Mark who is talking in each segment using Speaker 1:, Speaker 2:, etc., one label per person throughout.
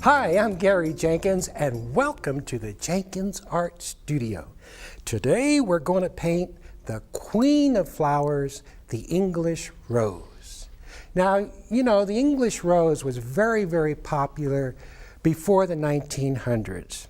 Speaker 1: Hi, I'm Gary Jenkins, and welcome to the Jenkins Art Studio. Today we're going to paint the queen of flowers, the English rose. Now, you know, the English rose was very, very popular before the 1900s.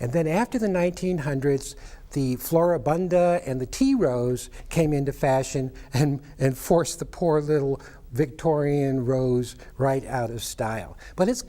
Speaker 1: And then after the 1900s, the Floribunda and the tea rose came into fashion and forced the poor little Victorian rose right out of style. But it's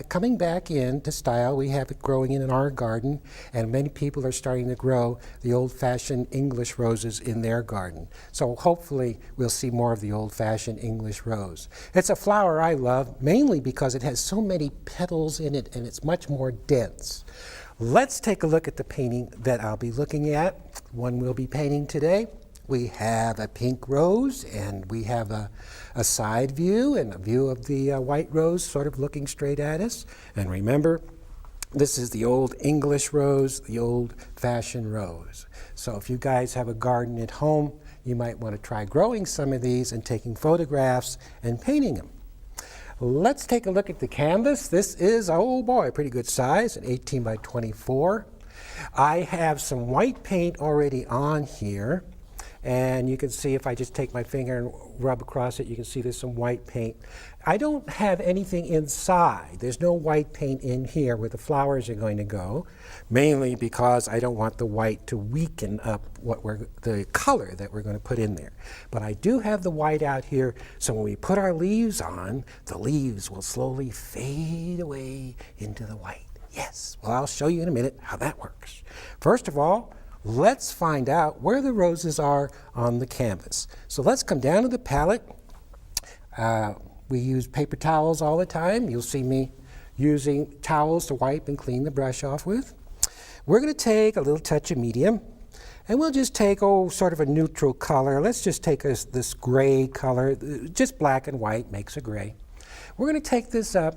Speaker 1: coming back into style. We have it growing in our garden, and many people are starting to grow the old-fashioned English roses in their garden. So hopefully we'll see more of the old-fashioned English rose. It's a flower I love, mainly because it has so many petals in it and it's much more dense. Let's take a look at the painting that I'll be looking at, one we'll be painting today. We have a pink rose, and we have a side view and a view of the white rose sort of looking straight at us. And remember, this is the old English rose, the old-fashioned rose. So if you guys have a garden at home, you might want to try growing some of these and taking photographs and painting them. Let's take a look at the canvas. This is, oh boy, a pretty good size, an 18 by 24. I have some white paint already on here. And you can see if I just take my finger and rub across it, you can see there's some white paint. I don't have anything inside. There's no white paint in here where the flowers are going to go, mainly because I don't want the white to weaken up the color that we're going to put in there. But I do have the white out here, so when we put our leaves on, the leaves will slowly fade away into the white. Yes, well, I'll show you in a minute how that works. First of all, let's find out where the roses are on the canvas. So let's come down to the palette. We use paper towels all the time. You'll see me using towels to wipe and clean the brush off with. We're going to take a little touch of medium, and we'll just take, sort of a neutral color. Let's just take this gray color. Just black and white makes a gray. We're going to take this up,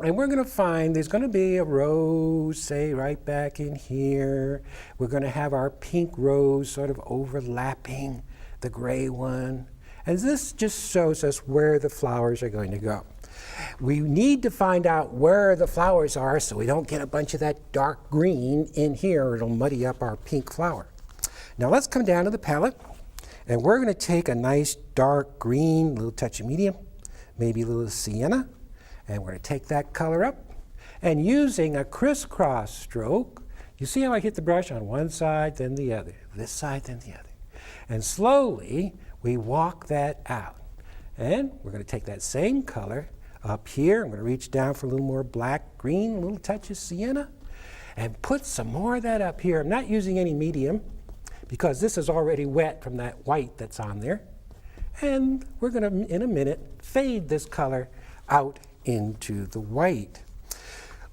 Speaker 1: and we're going to find there's going to be a rose, say, right back in here. We're going to have our pink rose sort of overlapping the gray one. And this just shows us where the flowers are going to go. We need to find out where the flowers are so we don't get a bunch of that dark green in here. It'll muddy up our pink flower. Now let's come down to the palette, and we're going to take a nice dark green, little touch of medium, maybe a little sienna. And we're going to take that color up, and using a crisscross stroke, you see how I hit the brush on one side, then the other, this side, then the other. And slowly, we walk that out. And we're going to take that same color up here. I'm going to reach down for a little more black, green, a little touch of sienna, and put some more of that up here. I'm not using any medium, because this is already wet from that white that's on there. And we're going to, in a minute, fade this color out into the white.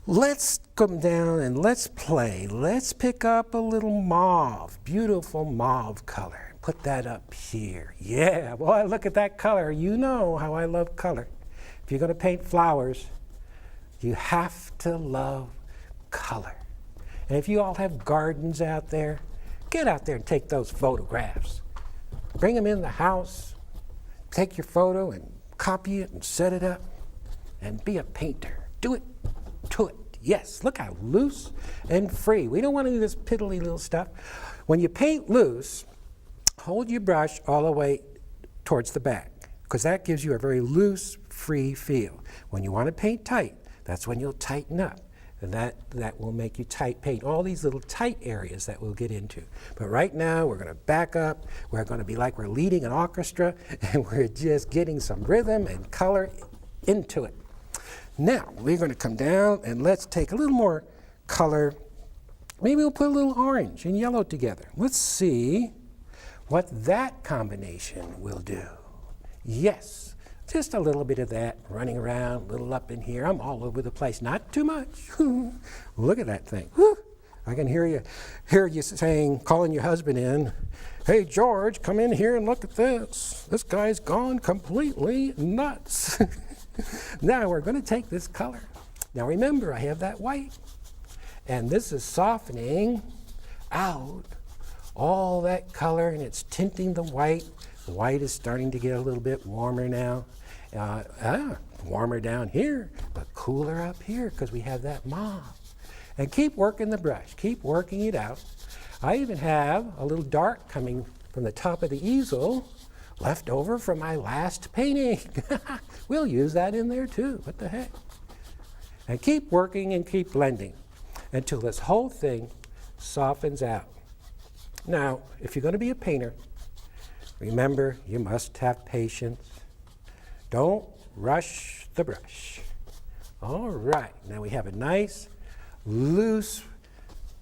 Speaker 1: Let's come down and let's play. Let's pick up a little mauve, beautiful mauve color. Put that up here. Yeah, boy, look at that color. You know how I love color. If you're going to paint flowers, you have to love color. And if you all have gardens out there, get out there and take those photographs. Bring them in the house, take your photo and copy it and set it up. And be a painter. Do it to it. Yes, look how loose and free. We don't want to do this piddly little stuff. When you paint loose, hold your brush all the way towards the back, because that gives you a very loose, free feel. When you want to paint tight, that's when you'll tighten up. And that will make you paint all these little tight areas that we'll get into. But right now, we're going to back up. We're going to be like we're leading an orchestra, and we're just getting some rhythm and color into it. Now, we're going to come down and let's take a little more color. Maybe we'll put a little orange and yellow together. Let's see what that combination will do. Yes, just a little bit of that running around, a little up in here. I'm all over the place, not too much. Look at that thing. Whew. I can hear you saying, calling your husband in, "Hey, George, come in here and look at this. This guy's gone completely nuts." Now we're going to take this color. Now remember, I have that white, and this is softening out all that color, and it's tinting the white. The white is starting to get a little bit warmer now, Warmer down here, but cooler up here because we have that mauve. And keep working the brush. Keep working it out. I even have a little dart coming from the top of the easel left over from my last painting. We'll use that in there too. What the heck? And keep working and keep blending until this whole thing softens out. Now, if you're going to be a painter, remember you must have patience. Don't rush the brush. All right, now we have a nice, loose,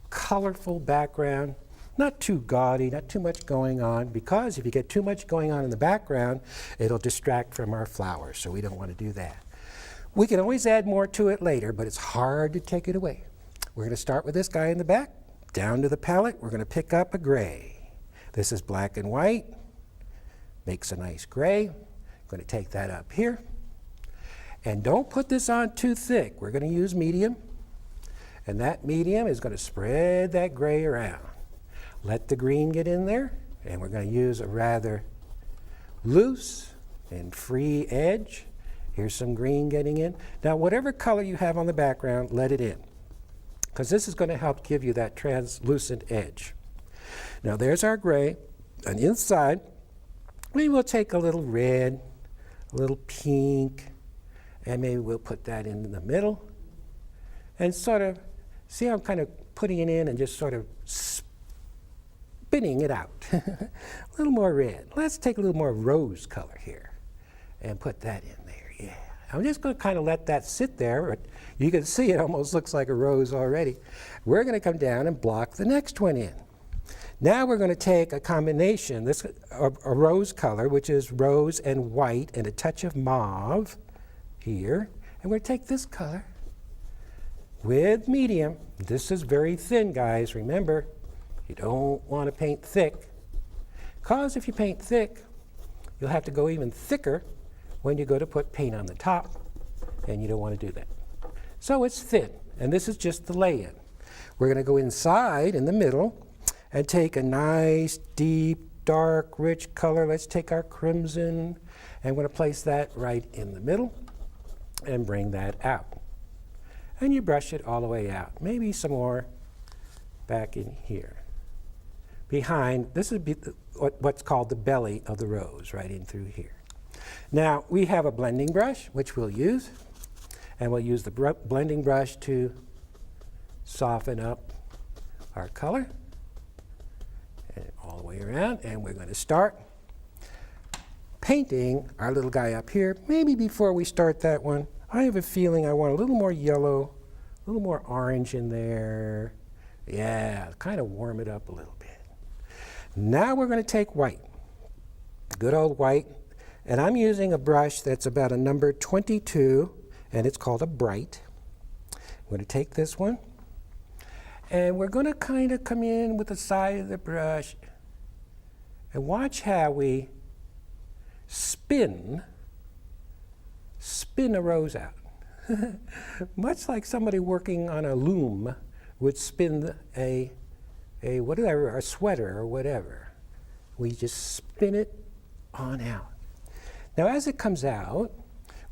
Speaker 1: colorful background. Not too gaudy, not too much going on, because if you get too much going on in the background, it'll distract from our flowers, so we don't want to do that. We can always add more to it later, but it's hard to take it away. We're going to start with this guy in the back. Down to the palette, we're going to pick up a gray. This is black and white. Makes a nice gray. I'm going to take that up here. And don't put this on too thick. We're going to use medium. And that medium is going to spread that gray around. Let the green get in there. And we're going to use a rather loose and free edge. Here's some green getting in. Now, whatever color you have on the background, let it in, because this is going to help give you that translucent edge. Now, there's our gray. And inside, maybe we'll take a little red, a little pink, and maybe we'll put that in the middle. And sort of, see how I'm kind of putting it in and just sort of spinning it out. A little more red. Let's take a little more rose color here and put that in there. Yeah. I'm just going to kind of let that sit there. But you can see it almost looks like a rose already. We're going to come down and block the next one in. Now we're going to take a combination, a rose color, which is rose and white and a touch of mauve here. And we're going to take this color with medium. This is very thin, guys. Remember, you don't want to paint thick, because if you paint thick, you'll have to go even thicker when you go to put paint on the top, and you don't want to do that. So it's thin, and this is just the lay-in. We're going to go inside in the middle and take a nice, deep, dark, rich color. Let's take our crimson, and we're going to place that right in the middle and bring that out. And you brush it all the way out. Maybe some more back in here. Behind, this is what's called the belly of the rose, right in through here. Now, we have a blending brush, which we'll use. And we'll use the blending brush to soften up our color. And all the way around. And we're going to start painting our little guy up here. Maybe before we start that one, I have a feeling I want a little more yellow, a little more orange in there. Yeah, kind of warm it up a little bit. Now we're going to take white, good old white, and I'm using a brush that's about a number 22, and it's called a bright. I'm going to take this one, and we're going to kind of come in with the side of the brush and watch how we spin a rose out. Much like somebody working on a loom would spin a sweater or whatever. We just spin it on out. Now, as it comes out,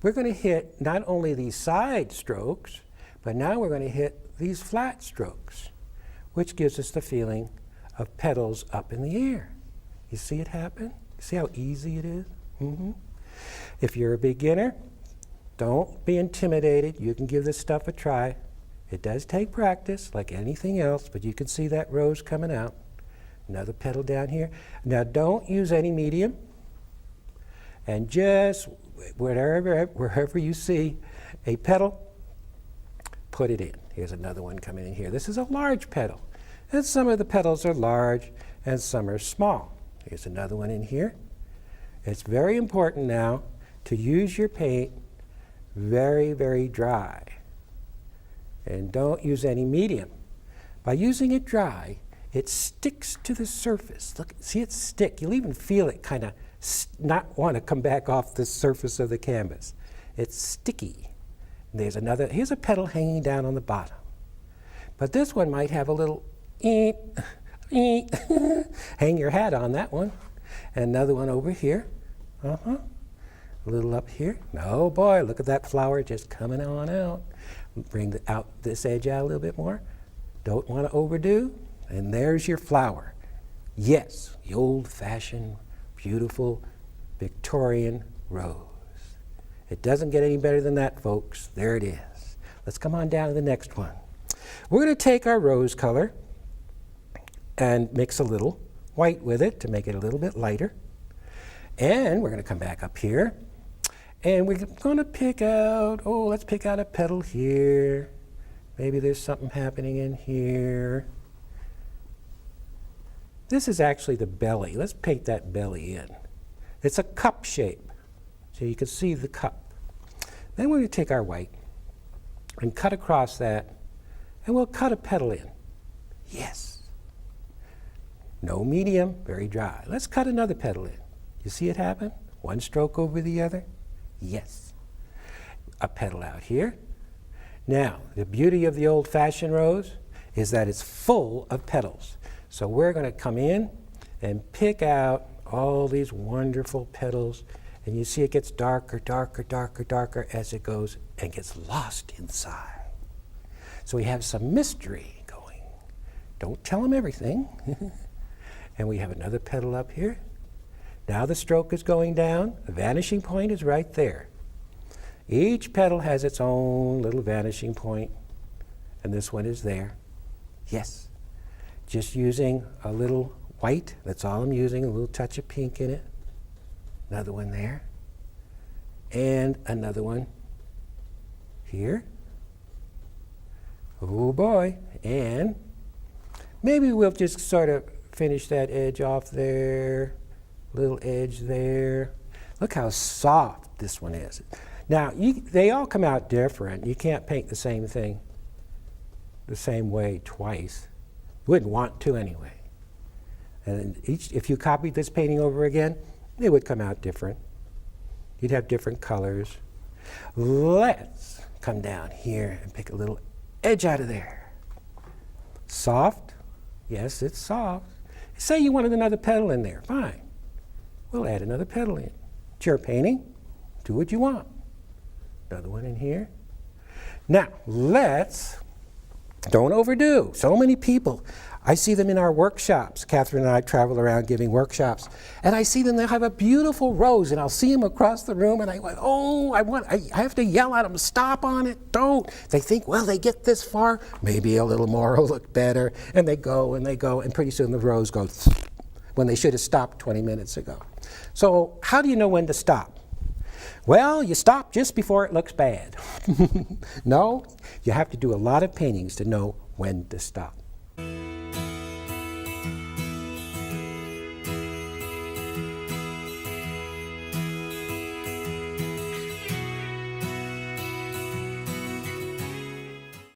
Speaker 1: we're going to hit not only these side strokes, but now we're going to hit these flat strokes, which gives us the feeling of petals up in the air. You see it happen? See how easy it is? Mm-hmm. If you're a beginner, don't be intimidated. You can give this stuff a try. It does take practice, like anything else, but you can see that rose coming out. Another petal down here. Now, don't use any medium. And just wherever you see a petal, put it in. Here's another one coming in here. This is a large petal. And some of the petals are large and some are small. Here's another one in here. It's very important now to use your paint very, very dry. And don't use any medium. By using it dry, it sticks to the surface. Look, see it stick. You'll even feel it kind of not want to come back off the surface of the canvas. It's sticky. Here's a petal hanging down on the bottom. But this one might have a little hang your hat on that one. And another one over here. A A little up here. Oh boy, look at that flower just coming on out. Bring out this edge out a little bit more. Don't want to overdo. And there's your flower. Yes, the old-fashioned, beautiful Victorian rose. It doesn't get any better than that, folks. There it is. Let's come on down to the next one. We're going to take our rose color and mix a little white with it to make it a little bit lighter. And we're going to come back up here. And we're going to pick out, let's pick out a petal here. Maybe there's something happening in here. This is actually the belly. Let's paint that belly in. It's a cup shape, so you can see the cup. Then we're going to take our white and cut across that, and we'll cut a petal in. Yes. No medium, very dry. Let's cut another petal in. You see it happen? One stroke over the other? Yes. A petal out here. Now, the beauty of the old-fashioned rose is that it's full of petals. So we're going to come in and pick out all these wonderful petals, and you see it gets darker, darker, darker, darker as it goes and gets lost inside. So we have some mystery going. Don't tell them everything. And we have another petal up here. Now the stroke is going down. The vanishing point is right there. Each petal has its own little vanishing point, and this one is there. Yes. Just using a little white, that's all I'm using, a little touch of pink in it. Another one there. And another one here. Oh boy. And maybe we'll just sort of finish that edge off there. Little edge there. Look how soft this one is. Now, they all come out different. You can't paint the same thing the same way twice. You wouldn't want to anyway. And if you copied this painting over again, it would come out different. You'd have different colors. Let's come down here and pick a little edge out of there. Soft? Yes, it's soft. Say you wanted another petal in there. Fine. We'll add another petal in. It's your painting. Do what you want. Another one in here. Now, don't overdo. So many people, I see them in our workshops. Catherine and I travel around giving workshops, and I see them, they have a beautiful rose, and I'll see them across the room, and I go, I have to yell at them, stop on it, don't. They think, well, they get this far, maybe a little more will look better, and they go, and pretty soon the rose goes when they should have stopped 20 minutes ago. So how do you know when to stop? Well, you stop just before it looks bad. No, you have to do a lot of paintings to know when to stop.